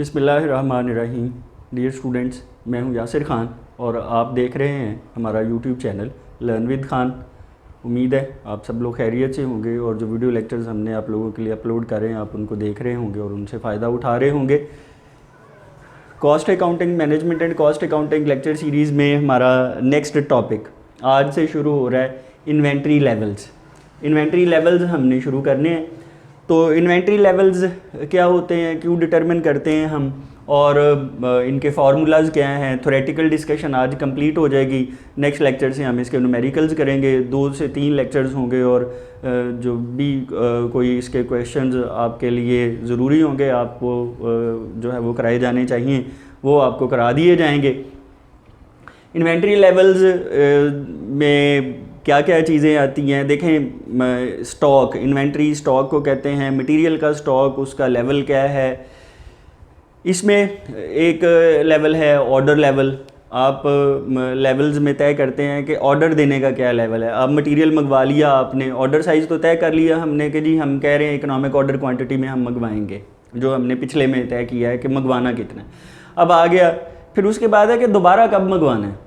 बिस्मिल्लाहिर्रहमानिर्रहीम। Dear students, मैं हूं यासिर ख़ान और आप देख रहे हैं हमारा YouTube channel learn with Khan. उम्मीद है आप सब लोग खैरियत से होंगे और जो वीडियो लेक्चर्स हमने आप लोगों के लिए अपलोड कर रहे हैं आप उनको देख रहे होंगे और उनसे फ़ायदा उठा रहे होंगे। Cost accounting management and cost accounting lecture series में हमारा नेक्स्ट टॉपिक आज से शुरू हो रहा है इन्वेंट्री लेवल्स। इन्वेंट्री लेवल्स हमने शुरू करने हैं। तो इन्वेंट्री लेवल्स क्या होते हैं, क्यों डिटरमिन करते हैं हम, और इनके फार्मूलाज क्या हैं। थ्योरेटिकल डिस्कशन आज कंप्लीट हो जाएगी। नेक्स्ट लेक्चर से हम इसके न्यूमेरिकल्स करेंगे। 2 से 3 लेक्चर्स होंगे और जो भी कोई इसके क्वेश्चंस आपके लिए ज़रूरी होंगे आपको जो है वो कराए जाने चाहिए वो आपको करा दिए जाएंगे। इन्वेंट्री लेवल्स में क्या क्या चीज़ें आती हैं देखें। स्टॉक, इन्वेंट्री स्टॉक को कहते हैं। मटेरियल का स्टॉक, उसका लेवल क्या है। इसमें एक लेवल है ऑर्डर लेवल। आप लेवल्स में तय करते हैं कि ऑर्डर देने का क्या लेवल है। आप मटेरियल मंगवा लिया आपने, ऑर्डर साइज़ तो तय कर लिया हमने कि जी हम कह रहे हैं इकोनॉमिक ऑर्डर क्वांटिटी में हम मंगवाएंगे, जो हमने पिछले में तय किया है कि मंगवाना कितना है। अब आ गया फिर उसके बाद है कि दोबारा कब मंगवाना है,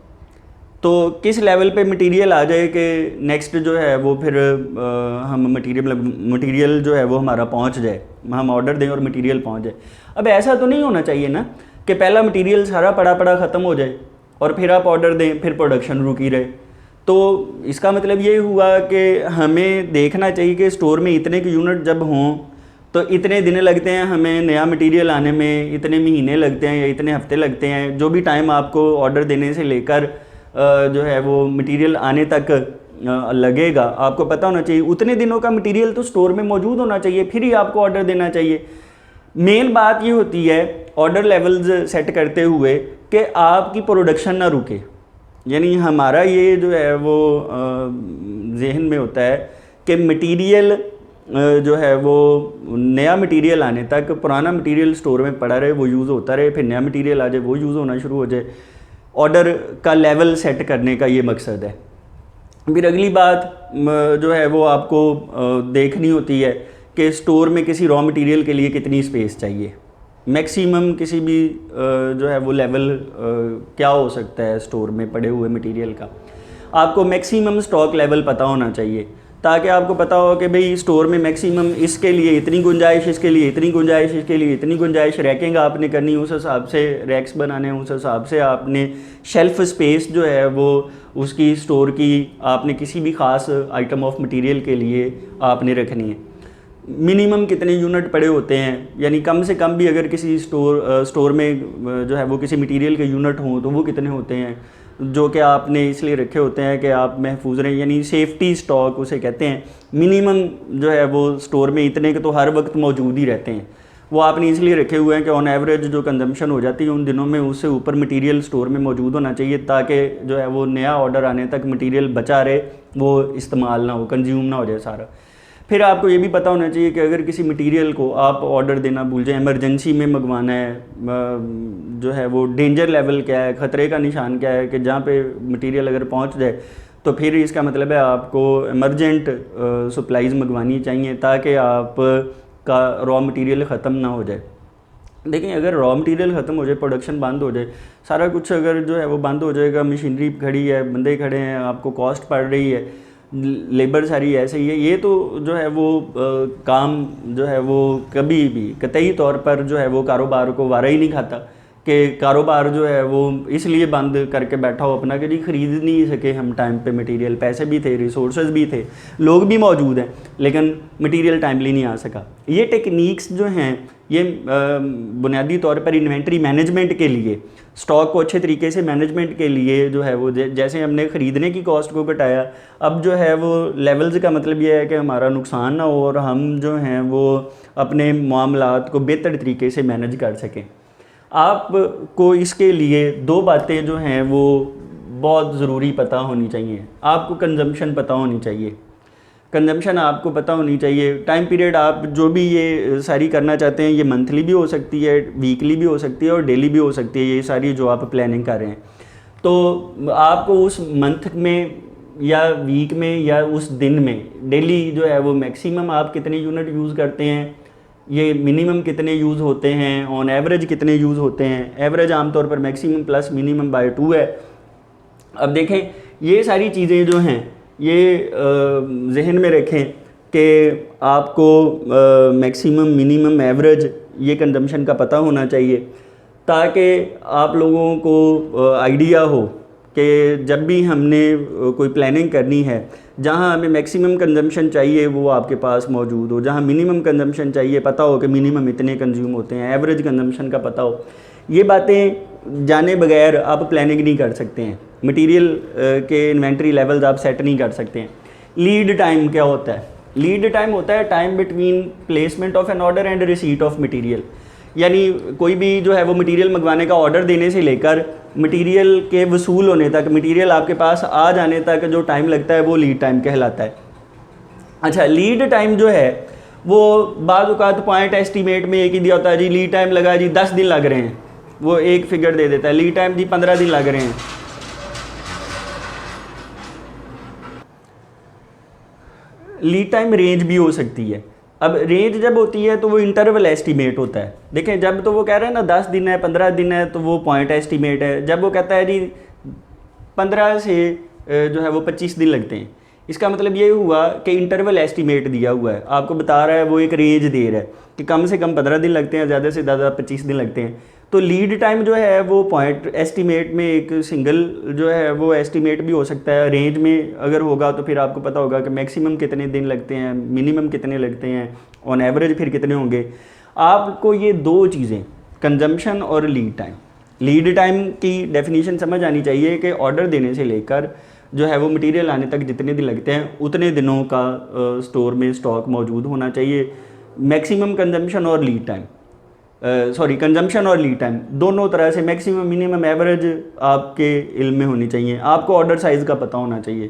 तो किस लेवल पे मटेरियल आ जाए कि नेक्स्ट जो है वो फिर हम मटेरियल जो है वो हमारा पहुंच जाए, हम ऑर्डर दें और मटेरियल पहुंच जाए। अब ऐसा तो नहीं होना चाहिए ना कि पहला मटेरियल सारा पड़ा ख़त्म हो जाए और फिर आप ऑर्डर दें, फिर प्रोडक्शन रुकी रहे। तो इसका मतलब ये हुआ कि हमें देखना चाहिए कि स्टोर में इतने के यूनिट जब हों तो इतने दिन लगते हैं हमें नया मटेरियल आने में, इतने महीने लगते हैं या इतने हफ्ते लगते हैं। जो भी टाइम आपको ऑर्डर देने से लेकर जो है वो मटेरियल आने तक लगेगा, आपको पता होना चाहिए उतने दिनों का मटेरियल तो स्टोर में मौजूद होना चाहिए, फिर ही आपको ऑर्डर देना चाहिए। मेन बात ये होती है ऑर्डर लेवल्स सेट करते हुए कि आपकी प्रोडक्शन ना रुके। यानी हमारा ये जो है वो जहन में होता है कि मटेरियल जो है वो नया मटेरियल आने तक पुराना मटेरियल स्टोर में पड़ा रहे, वो यूज़ होता रहे, फिर नया मटेरियल आ जाए, वो यूज़ होना शुरू हो जाए। ऑर्डर का लेवल सेट करने का ये मकसद है। फिर अगली बात जो है वो आपको देखनी होती है कि स्टोर में किसी रॉ मटेरियल के लिए कितनी स्पेस चाहिए। मैक्सिमम किसी भी जो है वो लेवल क्या हो सकता है स्टोर में पड़े हुए मटेरियल का। आपको मैक्सिमम स्टॉक लेवल पता होना चाहिए ताकि आपको पता हो कि भाई स्टोर में मैक्सिमम इसके लिए इतनी गुंजाइश, इसके लिए इतनी गुंजाइश, इसके लिए इतनी गुंजाइश। रैकिंग आपने करनी उस हिसाब से, रैक्स बनाने उस हिसाब से, आपने शेल्फ स्पेस जो है वो उसकी स्टोर की आपने किसी भी ख़ास आइटम ऑफ मटेरियल के लिए आपने रखनी है। मिनिमम कितने यूनिट पड़े होते हैं, यानी कम से कम भी अगर किसी स्टोर में जो है वो किसी मटेरियल के यूनिट हों तो वो कितने होते हैं, जो कि आपने इसलिए रखे होते हैं कि आप महफूज रहें, यानी सेफ्टी स्टॉक उसे कहते हैं। मिनिमम जो है वो स्टोर में इतने के तो हर वक्त मौजूद ही रहते हैं। वो आपने इसलिए रखे हुए हैं कि ऑन एवरेज जो कंजम्पशन हो जाती है उन दिनों में उससे ऊपर मटेरियल स्टोर में मौजूद होना चाहिए ताकि जो है वो नया ऑर्डर आने तक मटेरियल बचा रहे, वो इस्तेमाल ना हो, कंज्यूम ना हो जाए सारा। फिर आपको ये भी पता होना चाहिए कि अगर किसी मटेरियल को आप ऑर्डर देना भूल जाएं, इमरजेंसी में मंगवाना है, जो है वो डेंजर लेवल क्या है, ख़तरे का निशान क्या है कि जहाँ पे मटेरियल अगर पहुँच जाए तो फिर इसका मतलब है आपको इमरजेंट सप्लाईज़ मंगवानी चाहिए ताकि आप का रॉ मटेरियल ख़त्म ना हो जाए। देखिए अगर रॉ मटेरियल ख़त्म हो जाए, प्रोडक्शन बंद हो जाए, सारा कुछ अगर जो है वो बंद हो जाएगा, मशीनरी खड़ी है, बंदे खड़े हैं, आपको कॉस्ट पड़ रही है, लेबर सारी ऐसे ही है, ये तो जो है वो काम जो है वो कभी भी कतई तौर पर जो है वो कारोबार को वारा ही नहीं खाता कि कारोबार जो है वो इसलिए बंद करके बैठा हो अपना कि जी ख़रीद नहीं सके हम टाइम पे मटेरियल। पैसे भी थे, रिसोर्सेज भी थे, लोग भी मौजूद हैं, लेकिन मटेरियल टाइमली नहीं आ सका। ये टेक्निक्स जो हैं ये बुनियादी तौर पर इन्वेंट्री मैनेजमेंट के लिए, स्टॉक को अच्छे तरीके से मैनेजमेंट के लिए जो है वो जैसे हमने ख़रीदने की कॉस्ट को घटाया, अब जो है वो लेवल्स का मतलब ये है कि हमारा नुकसान ना हो और हम जो हैं वो अपने मामलात को बेहतर तरीके से मैनेज कर सकें। आपको इसके लिए 2 बातें जो हैं वो बहुत ज़रूरी पता होनी चाहिए। आपको कंजम्पशन पता होनी चाहिए, कंजम्पशन आपको पता होनी चाहिए। टाइम पीरियड आप जो भी ये सारी करना चाहते हैं, ये मंथली भी हो सकती है, वीकली भी हो सकती है और डेली भी हो सकती है, ये सारी जो आप प्लानिंग कर रहे हैं। तो आपको उस मंथ में या वीक में या उस दिन में डेली जो है वो मैक्सिमम आप कितने यूनिट यूज़ करते हैं ये मिनिमम कितने यूज़ होते हैं, ऑन एवरेज कितने यूज़ होते हैं। एवरेज आमतौर पर मैक्सिमम प्लस मिनिमम बाय 2 है। अब देखें ये सारी चीज़ें जो हैं ये जहन में रखें कि आपको मैक्सिमम मिनिमम एवरेज ये कंजम्पशन का पता होना चाहिए, ताकि आप लोगों को आइडिया हो कि जब भी हमने कोई प्लानिंग करनी है, जहां हमें मैक्सिमम कंजम्पशन चाहिए वो आपके पास मौजूद हो, जहां मिनिमम कंजम्पशन चाहिए पता हो कि मिनिमम इतने कंज्यूम होते हैं, एवरेज कंजम्पशन का पता हो। ये बातें जाने बगैर आप प्लानिंग नहीं कर सकते हैं, मटेरियल के इन्वेंट्री लेवल्स आप सेट नहीं कर सकते हैं। लीड टाइम क्या होता है? लीड टाइम होता है time between placement of an order and receipt of material. यानी कोई भी जो है वो मटेरियल मंगवाने का ऑर्डर देने से लेकर मटेरियल के वसूल होने तक, मटेरियल आपके पास आ जाने तक जो टाइम लगता है वो लीड टाइम कहलाता है। अच्छा, लीड टाइम जो है वो बाज़ औक़ात पॉइंट एस्टीमेट में एक ही दिया होता है जी, लीड टाइम लगा जी 10 दिन लग रहे हैं, वो एक फिगर दे देता है, लीड टाइम जी 15 दिन लग रहे हैं। लीड टाइम रेंज भी हो सकती है। अब रेंज जब होती है तो वो इंटरवल एस्टीमेट होता है। देखें जब तो वो कह रहे हैं ना 10 दिन है 15 दिन है तो वो पॉइंट एस्टीमेट है। जब वो कहता है जी 15 से जो है वो 25 दिन लगते हैं, इसका मतलब ये हुआ कि इंटरवल एस्टीमेट दिया हुआ है, आपको बता रहा है, वो एक रेंज दे रहा है कि कम से कम 15 दिन लगते हैं, ज़्यादा से ज़्यादा 25 दिन लगते हैं। तो लीड टाइम जो है वो पॉइंट एस्टीमेट में एक सिंगल जो है वो एस्टीमेट भी हो सकता है। रेंज में अगर होगा तो फिर आपको पता होगा कि मैक्सिमम कितने दिन लगते हैं, मिनिमम कितने लगते हैं, ऑन एवरेज फिर कितने होंगे। आपको ये दो चीज़ें, कंजम्पशन और लीड टाइम, लीड टाइम की डेफिनीशन समझ आनी चाहिए कि ऑर्डर देने से लेकर जो है वो मटेरियल आने तक जितने दिन लगते हैं उतने दिनों का स्टोर में स्टॉक मौजूद होना चाहिए। मैक्सिमम कंजम्पशन और लीड टाइम, कंजम्पशन और लीड टाइम दोनों तरह से, मैक्सिमम मिनिमम एवरेज आपके इल्म में होनी चाहिए। आपको ऑर्डर साइज़ का पता होना चाहिए।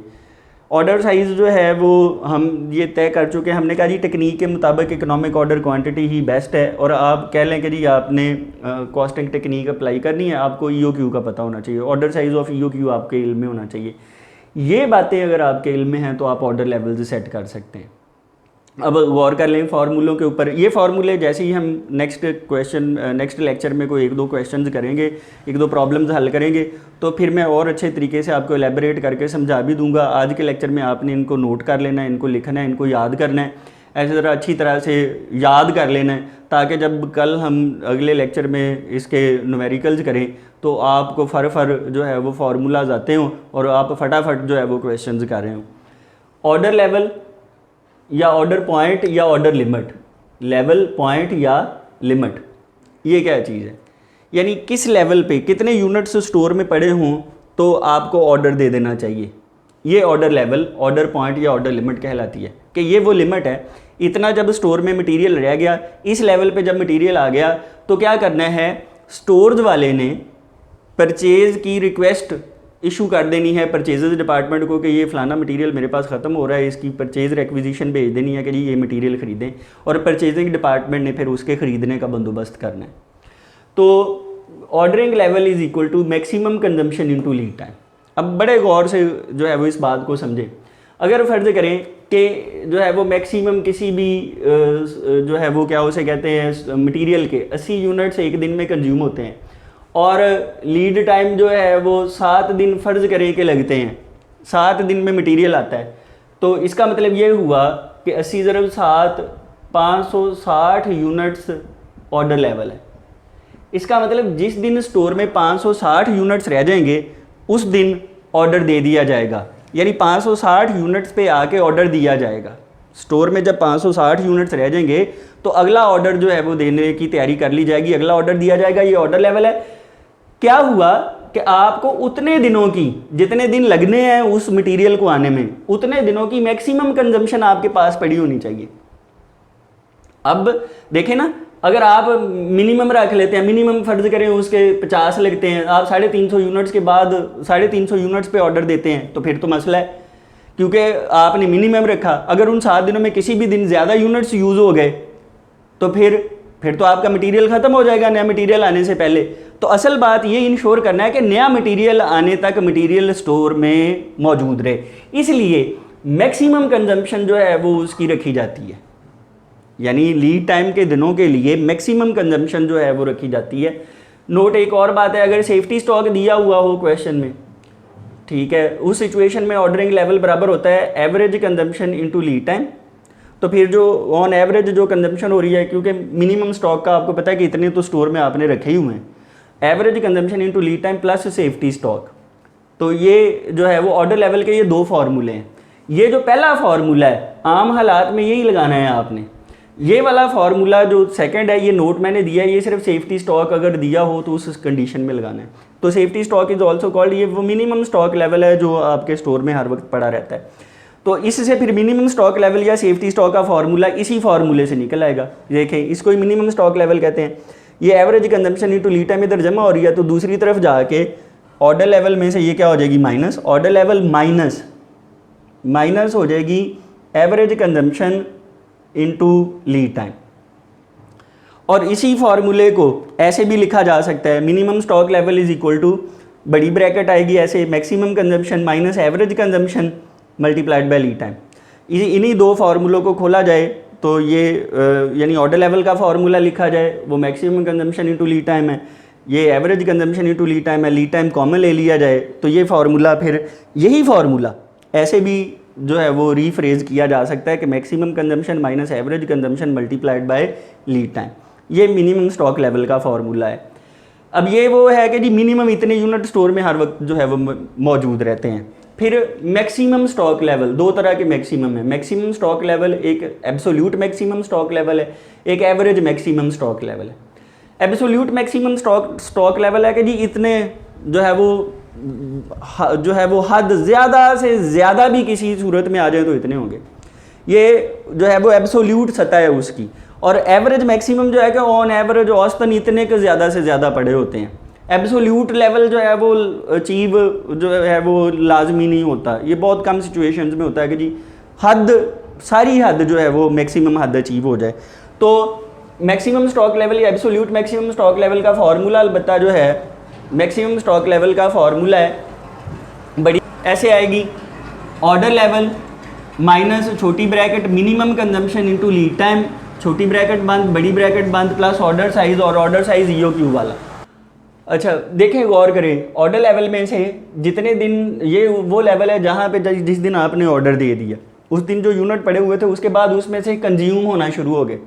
ऑर्डर साइज़ जो है वो हम ये तय कर चुके हैं, हमने कहा जी टेक्निक के मुताबिक इकोनॉमिक ऑर्डर क्वांटिटी ही बेस्ट है। और आप कह लें कि जी आपने कॉस्टिंग टेक्निक अप्लाई करनी है, आपको EOQ का पता होना चाहिए, ऑर्डर साइज़ ऑफ EOQ आपके इल्म में होना चाहिए। ये बातें अगर आपके इल्म में हैं तो आप ऑर्डर लेवल सेट कर सकते हैं। अब गौर कर लें फार्मूलों के ऊपर। ये फार्मूले जैसे ही हम नेक्स्ट लेक्चर में कोई 1-2 क्वेश्चंस करेंगे, 1-2 प्रॉब्लम्स हल करेंगे, तो फिर मैं और अच्छे तरीके से आपको एलेबोरेट करके समझा भी दूंगा। आज के लेक्चर में आपने इनको नोट कर लेना है, इनको लिखना है, इनको याद करना है, ऐसे तरह अच्छी तरह से याद कर लेना है, ताकि जब कल हम अगले लेक्चर में इसके न्यूमेरिकल्स करें तो आपको फर जो है वो फार्मूलाज आते हों और आप फटाफट जो है वो क्वेश्चंस कर रहे हों। ऑर्डर लेवल या ऑर्डर पॉइंट या ऑर्डर लिमिट, लेवल पॉइंट या लिमिट, ये क्या चीज़ है? यानी किस लेवल पे कितने यूनिट्स स्टोर में पड़े हों तो आपको ऑर्डर दे देना चाहिए। ये ऑर्डर लेवल, ऑर्डर पॉइंट या ऑर्डर लिमिट कहलाती है कि ये वो लिमिट है, इतना जब स्टोर में मटेरियल रह गया, इस लेवल पे जब मटेरियल आ गया तो क्या करना है, स्टोर्स वाले ने परचेज़ की रिक्वेस्ट इशू कर देनी है परचेजेज डिपार्टमेंट को कि ये फ़लाना मटेरियल मेरे पास ख़त्म हो रहा है, इसकी परचेज़ रिक्विजिशन भेज देनी है कि जी ये मटेरियल ख़रीदें, और परचेजिंग डिपार्टमेंट ने फिर उसके ख़रीदने का बंदोबस्त करना है। तो ordering level is equal to maximum consumption into lead time. अब बड़े गौर से जो है वो इस बात को समझें। अगर फ़र्ज़ करें कि जो है वो मैक्सिमम किसी भी जो है वो क्या उसे कहते हैं मटेरियल के 80 यूनिट्स एक दिन में कंज्यूम होते हैं और लीड टाइम जो है वो 7 दिन फ़र्ज़ करें कि लगते हैं, 7 दिन में मटेरियल आता है, तो इसका मतलब ये हुआ कि 80/7 560 यूनिट्स ऑर्डर लेवल है। इसका मतलब जिस दिन स्टोर में 560 यूनिट्स रह जाएंगे उस दिन ऑर्डर दे दिया जाएगा, यानी 560 यूनिट्स पे आके ऑर्डर दिया जाएगा। स्टोर में जब 560 यूनिट्स रह जाएंगे तो अगला ऑर्डर जो है वो देने की तैयारी कर ली जाएगी, अगला ऑर्डर दिया जाएगा। ये ऑर्डर लेवल है। क्या हुआ कि आपको उतने दिनों की, जितने दिन लगने हैं उस मटेरियल को आने में, उतने दिनों की मैक्सिमम कंजम्पशन आपके पास पड़ी होनी चाहिए। अब देखें ना, अगर आप मिनिमम रख लेते हैं, मिनिमम फर्ज करें उसके 50 लगते हैं, आप 350 यूनिट्स के बाद 350 यूनिट्स पे ऑर्डर देते हैं तो फिर तो मसला है, क्योंकि आपने मिनिमम रखा। अगर उन 7 दिनों में किसी भी दिन ज़्यादा यूनिट्स यूज़ हो गए तो फिर तो आपका मटेरियल ख़त्म हो जाएगा नया मटेरियल आने से पहले। तो असल बात ये इंश्योर करना है कि नया मटेरियल आने तक मटेरियल स्टोर में मौजूद रहे, इसलिए मैक्सिमम कंजम्पशन जो है वो उसकी रखी जाती है। यानी लीड टाइम के दिनों के लिए मैक्सिमम कंजम्पशन जो है वो रखी जाती है। नोट एक और बात है, अगर सेफ्टी स्टॉक दिया हुआ हो क्वेश्चन में, ठीक है, उस सिचुएशन में ऑर्डरिंग लेवल बराबर होता है average consumption into lead time. तो फिर जो ऑन एवरेज जो कंजम्पशन हो रही है, क्योंकि मिनिमम स्टॉक का आपको पता है कि इतने तो स्टोर में आपने रखे ही हुए हैं, average consumption into lead time plus safety stock. तो ये जो है वो ऑर्डर लेवल के ये दो फार्मूले हैं। ये जो पहला फार्मूला है आम हालात में यही लगाना है आपने। ये वाला फार्मूला जो सेकंड है, ये नोट मैंने दिया है, ये सिर्फ सेफ्टी स्टॉक अगर दिया हो तो उस कंडीशन में लगाना है। तो safety stock is also called, ये वो मिनिमम स्टॉक लेवल है जो आपके स्टोर में हर वक्त पड़ा रहता है। तो इससे फिर मिनिमम स्टॉक लेवल या सेफ्टी स्टॉक का फार्मूला इसी फार्मूले से निकल आएगा। देखें, इसको ही मिनिमम स्टॉक लेवल कहते हैं। ये average consumption into lead time इधर जमा हो रही है, तो दूसरी तरफ जाके ऑर्डर लेवल में से ये क्या हो जाएगी, माइनस ऑर्डर लेवल माइनस हो जाएगी average consumption into lead time. और इसी फार्मूले को ऐसे भी लिखा जा सकता है, minimum stock level is equal to बड़ी ब्रैकेट आएगी ऐसे, maximum consumption minus average consumption multiplied by lead time. इन्हीं दो फार्मूलों को खोला जाए तो ये यानी ऑर्डर लेवल का फार्मूला लिखा जाए, वो maximum consumption into lead time है, ये average consumption into lead time है, लीड टाइम कॉमन ले लिया जाए तो ये फार्मूला, फिर यही फार्मूला ऐसे भी जो है वो रीफ्रेज किया जा सकता है कि maximum consumption minus average consumption multiplied by lead time. ये मिनिमम स्टॉक लेवल का फार्मूला है। अब ये वो है कि जी मिनिमम इतने यूनिट स्टोर में हर वक्त जो है वो मौजूद रहते हैं। फिर मैक्सिमम स्टॉक लेवल, दो तरह के मैक्सिमम है। मैक्सिमम स्टॉक लेवल एक एब्सोल्यूट मैक्सिमम स्टॉक लेवल है, एक एवरेज मैक्सिमम स्टॉक लेवल है। एब्सोल्यूट मैक्सिमम स्टॉक लेवल है कि जी इतने जो है वो हद ज़्यादा से ज़्यादा भी किसी सूरत में आ जाए तो इतने होंगे, ये जो है वो एब्सोल्यूट सतह है उसकी। और एवरेज मैक्सिमम जो है कि ऑन एवरेज औसतन इतने के ज़्यादा से ज़्यादा पड़े होते हैं। एब्सोल्यूट लेवल जो है वो अचीव जो है वो लाजमी नहीं होता, ये बहुत कम सिचुएशंस में होता है कि जी हद, सारी हद जो है वो मैक्सिमम हद अचीव हो जाए। तो मैक्सिमम स्टॉक लेवल या एब्सोल्यूट मैक्सिमम स्टॉक लेवल का फार्मूला अलबत्ता जो है मैक्सिमम स्टॉक लेवल का फार्मूला है बड़ी ऐसे आएगी, ऑर्डर लेवल माइनस छोटी bracket minimum consumption into lead time, छोटी ब्रैकेट बंद बड़ी ब्रैकेट बंद, प्लस ऑर्डर साइज, और ऑर्डर साइज EOQ वाला। अच्छा देखें, गौर करें, ऑर्डर लेवल में से जितने दिन, ये वो लेवल है जहाँ पे जिस दिन आपने ऑर्डर दे दिया उस दिन जो यूनिट पड़े हुए थे उसके बाद उसमें से कंज्यूम होना शुरू हो गए।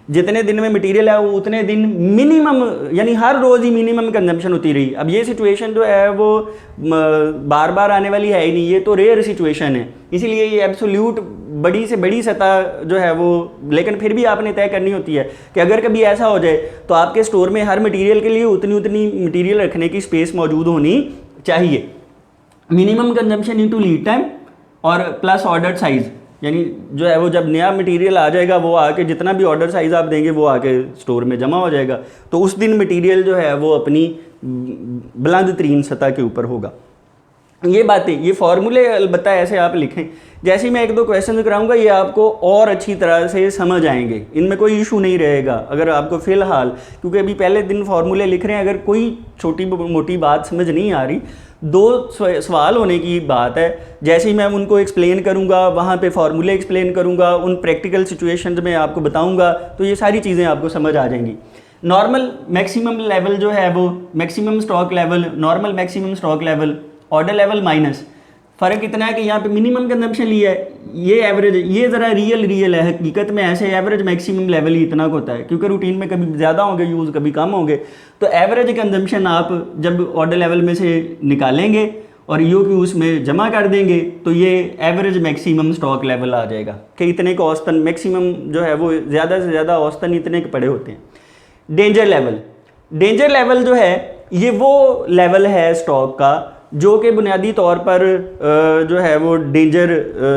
जितने दिन में मटेरियल है वो उतने दिन मिनिमम, यानी हर रोज़ ही मिनिमम कंजम्पशन होती रही। अब ये सिचुएशन जो है वो बार बार आने वाली है ही नहीं, ये तो रेयर सिचुएशन है, इसीलिए ये एब्सोल्यूट बड़ी से बड़ी सतह जो है वो, लेकिन फिर भी आपने तय करनी होती है कि अगर कभी ऐसा हो जाए तो आपके स्टोर में हर मटेरियल के लिए उतनी मटेरियल रखने की स्पेस मौजूद होनी चाहिए। Minimum consumption into lead time और प्लस ऑर्डर साइज़, यानी जो है वो जब नया मटेरियल आ जाएगा वो आके जितना भी ऑर्डर साइज़ आप देंगे वो आके स्टोर में जमा हो जाएगा, तो उस दिन मटेरियल जो है वो अपनी बुलंद तरीन सतह के ऊपर होगा। ये बातें, ये फार्मूले अलबत्ता ऐसे आप लिखें, जैसे ही मैं एक दो क्वेश्चन कराऊंगा ये आपको और अच्छी तरह से समझ आएंगे, इनमें कोई इशू नहीं रहेगा। अगर आपको फ़िलहाल, क्योंकि अभी पहले दिन फार्मूले लिख रहे हैं, अगर कोई छोटी मोटी बात समझ नहीं आ रही, दो सवाल होने की बात है, जैसे ही मैं उनको एक्सप्लेन करूंगा वहाँ पे फार्मूले एक्सप्लेन करूंगा, उन प्रैक्टिकल सिचुएशंस में आपको बताऊंगा, तो ये सारी चीज़ें आपको समझ आ जाएंगी। नॉर्मल मैक्सिमम लेवल जो है वो maximum stock level, normal maximum stock level, order level minus, फ़र्क इतना है कि यहाँ पे मिनिमम कंजम्पशन लिया है, ये एवरेज, ये ज़रा रियल है। हकीकत में ऐसे एवरेज मैक्सिमम लेवल ही इतना होता है, क्योंकि रूटीन में कभी ज़्यादा होंगे यूज़, कभी कम होंगे। तो एवरेज कंजम्पशन आप जब ऑर्डर लेवल में से निकालेंगे और EOQ उसमें जमा कर देंगे तो ये एवरेज मैक्सिमम स्टॉक लेवल आ जाएगा कि इतने का औसतन मैक्सिमम जो है वो ज़्यादा से ज़्यादा औसतन इतने के पड़े होते हैं। डेंजर लेवल जो है ये वो लेवल है स्टॉक का जो कि बुनियादी तौर पर जो है वो डेंजर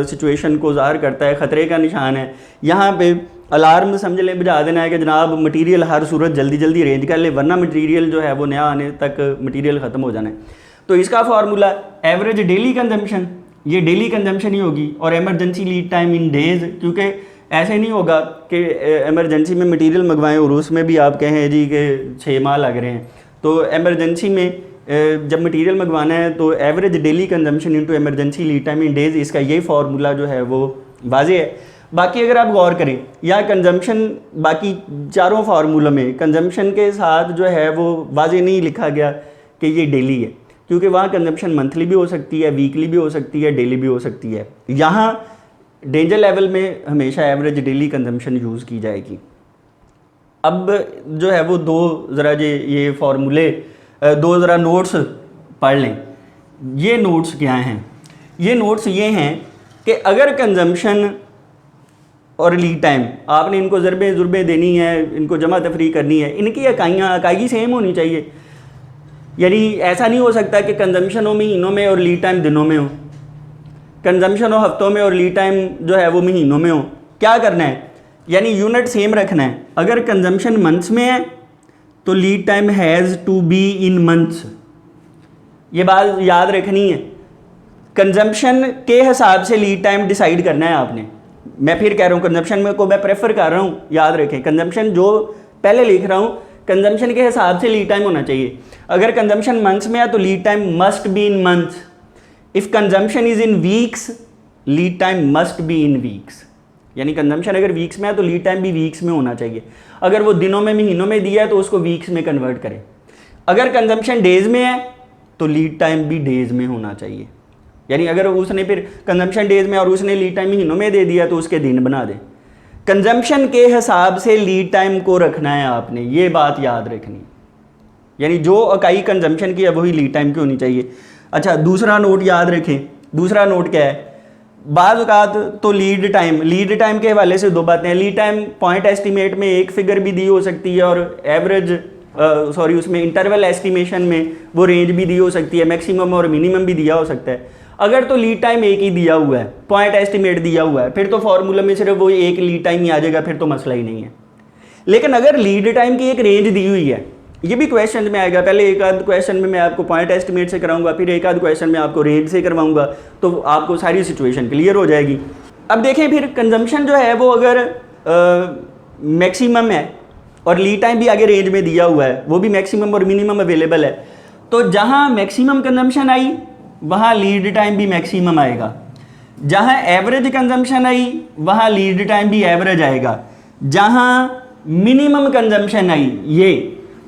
सिचुएशन को ज़ाहिर करता है, ख़तरे का निशान है। यहाँ पे अलार्म समझ लें, बुझा देना है कि जनाब मटेरियल हर सूरत जल्दी अरेंज कर ले, वरना मटेरियल जो है वो नया आने तक मटेरियल ख़त्म हो जाना है। तो इसका फार्मूला एवरेज डेली कंजम्पशन, ये डेली कंजम्पशन ही होगी, और emergency lead time in days, क्योंकि ऐसे नहीं होगा कि एमरजेंसी में मटेरियल मंगवाएं और उसमें भी आप कहें जी कि 6 माह लग रहे हैं। तो एमरजेंसी में जब मटेरियल मंगवाना है तो average daily consumption into emergency lead time in days, इसका ये फार्मूला जो है वो वाज़ेह है। बाकी अगर आप गौर करें या कंजम्पशन बाकी चारों फार्मूलों में कंजम्पशन के साथ जो है वो वाज़ेह नहीं लिखा गया कि ये डेली है, क्योंकि वहाँ कंजम्पशन मंथली भी हो सकती है, वीकली भी हो सकती है, डेली भी हो सकती है। यहाँ डेंजर लेवल में हमेशा एवरेज डेली कंजम्पशन यूज़ की जाएगी। अब जो है वो दो ज़रा ये फार्मूले दो ज़रा नोट्स पढ़ लें। ये नोट्स क्या हैं? ये नोट्स ये हैं कि अगर कंजम्पशन और लीड टाइम आपने इनको ज़रबे देनी है, इनको जमा तफरी करनी है, इनकी इकाई सेम होनी चाहिए। यानी ऐसा नहीं हो सकता कि कंजम्पशन हो महीनों में और लीड टाइम दिनों में हो, कंजम्पशन हो हफ्तों में और लीड टाइम जो है वो महीनों में हो। क्या करना है? यानी यूनिट सेम रखना है। अगर कंजम्पशन मंथ्स में है तो lead time has to be in months, ये बात याद रखनी है। कंजम्पशन के हिसाब से लीड टाइम डिसाइड करना है आपने। मैं फिर कह रहा हूँ कंजम्पशन में को मैं प्रेफर कर रहा हूँ, याद रखें कंजम्पशन जो पहले लिख रहा हूँ कंजम्पशन के हिसाब से लीड टाइम होना चाहिए। अगर कंजम्पशन मंथ्स में है तो lead time must be in months. If consumption is in weeks lead time must be in weeks. यानी कंजम्पशन अगर वीक्स में है तो लीड टाइम भी वीक्स में होना चाहिए। अगर वो दिनों में महीनों में दिया है तो उसको वीक्स में कन्वर्ट करें। अगर कंजम्पशन डेज़ में है तो लीड टाइम भी डेज़ में होना चाहिए। यानी अगर उसने फिर कंजम्पशन डेज़ में और उसने लीड टाइम महीनों में दे दिया तो उसके दिन बना दें। कंजम्पशन के हिसाब से लीड टाइम को रखना है आपने, ये बात याद रखनी। यानी जो इकाई कंजम्पशन की है वही लीड टाइम की होनी चाहिए। अच्छा, दूसरा नोट याद रखें। दूसरा नोट क्या है? बाज़ औक़ात तो लीड टाइम के हवाले से दो बातें हैं। लीड टाइम पॉइंट एस्टीमेट में एक फिगर भी दी हो सकती है और एवरेज उसमें इंटरवल एस्टिमेशन में वो रेंज भी दी हो सकती है, मैक्सिमम और मिनिमम भी दिया हो सकता है। अगर तो लीड टाइम एक ही दिया हुआ है, पॉइंट एस्टिमेट दिया हुआ है, फिर तो फार्मूला में सिर्फ वो एक लीड टाइम ही आ जाएगा, फिर तो मसला ही नहीं है। लेकिन अगर लीड टाइम की एक रेंज दी हुई है, ये भी क्वेश्चन में आएगा। पहले एक आध क्वेश्चन में मैं आपको पॉइंट एस्टिमेट से कराऊंगा, फिर एक आध क्वेश्चन में आपको रेंज से करवाऊंगा, तो आपको सारी सिचुएशन क्लियर हो जाएगी। अब देखें फिर कंजम्पशन जो है वो अगर मैक्सिमम है और लीड टाइम भी आगे रेंज में दिया हुआ है, वो भी मैक्सिमम और मिनिमम अवेलेबल है, तो जहाँ मैक्सिमम कंजम्पशन आई वहाँ लीड टाइम भी मैक्सिमम आएगा। जहाँ एवरेज कंजम्पशन आई वहाँ लीड टाइम भी एवरेज आएगा। जहाँ मिनिमम कंजम्पशन आई ये,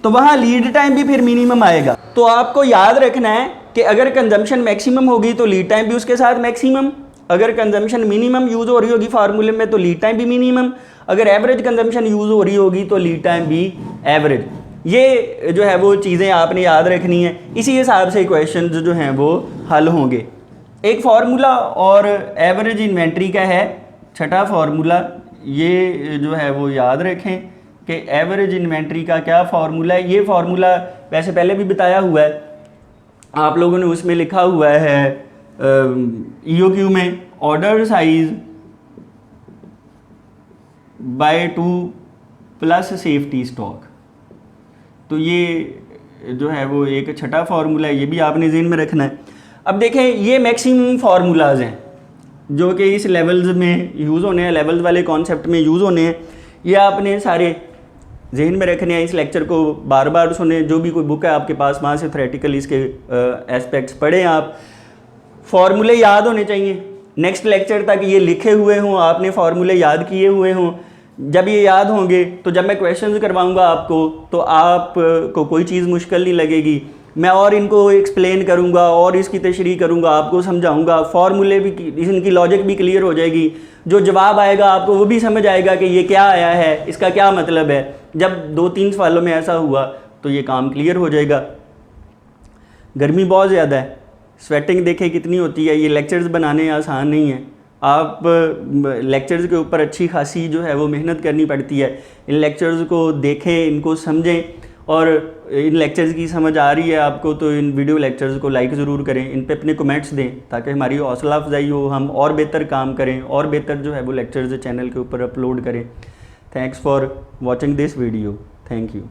तो वहाँ लीड टाइम भी फिर मिनिमम आएगा। तो आपको याद रखना है कि अगर कंजम्पशन मैक्सिमम होगी तो लीड टाइम भी उसके साथ मैक्सिमम। अगर कंजम्पशन मिनिमम यूज़ हो रही होगी फार्मूले में तो लीड टाइम भी मिनिमम। अगर एवरेज कंजम्पशन यूज़ हो रही होगी तो लीड टाइम भी एवरेज। ये जो है वो चीज़ें आपने याद रखनी है। इसी हिसाब से क्वेश्चन जो हैं वो हल होंगे। एक फार्मूला और एवरेज इन्वेंट्री का है, छठा फार्मूला, ये जो है वो याद रखें कि एवरेज इन्वेंट्री का क्या फार्मूला है। ये फार्मूला वैसे पहले भी बताया हुआ है, आप लोगों ने उसमें लिखा हुआ है EOQ में, order size by 2 plus safety stock. तो ये जो है वो एक छठा फार्मूला है, ये भी आपने ज़हन में रखना है। अब देखें ये मैक्सिमम फार्मूलाज हैं जो कि इस लेवल्स में यूज़ होने हैं, लेवल्स वाले कॉन्सेप्ट में यूज़ होने हैं। ये आपने सारे जहन में रखने हैं। इस लेक्चर को बार बार सुने, जो भी कोई बुक है आपके पास वहाँ से थ्योरेटिकल इसके एस्पेक्ट्स पढ़ें। आप फार्मूले याद होने चाहिए, नेक्स्ट लेक्चर तक ये लिखे हुए हों, आपने फार्मूले याद किए हुए हों। जब ये याद होंगे तो जब मैं क्वेश्चंस करवाऊंगा आपको तो आपको कोई चीज़ मुश्किल नहीं लगेगी। मैं और इनको एक्सप्लेन करूंगा और इसकी तशरीह करूंगा, आपको समझाऊंगा, फार्मूले भी, इनकी लॉजिक भी क्लियर हो जाएगी। जो जवाब आएगा आपको वो भी समझ आएगा कि ये क्या आया है, इसका क्या मतलब है। जब 2-3 सवालों में ऐसा हुआ तो ये काम क्लियर हो जाएगा। गर्मी बहुत ज़्यादा है, स्वेटिंग देखें कितनी होती है। ये लेक्चर्स बनाने आसान नहीं है। आप लेक्चर्स के ऊपर अच्छी खासी जो है वो मेहनत करनी पड़ती है। इन लेक्चर्स को देखें, इनको समझें, और इन लेक्चर्स की समझ आ रही है आपको तो इन वीडियो लेक्चर्स को लाइक ज़रूर करें, इन पे अपने कमेंट्स दें ताकि हमारी हौसला अफजाई हो, हम और बेहतर काम करें और बेहतर जो है वो लेक्चर्स चैनल के ऊपर अपलोड करें। Thanks for watching this video. Thank you.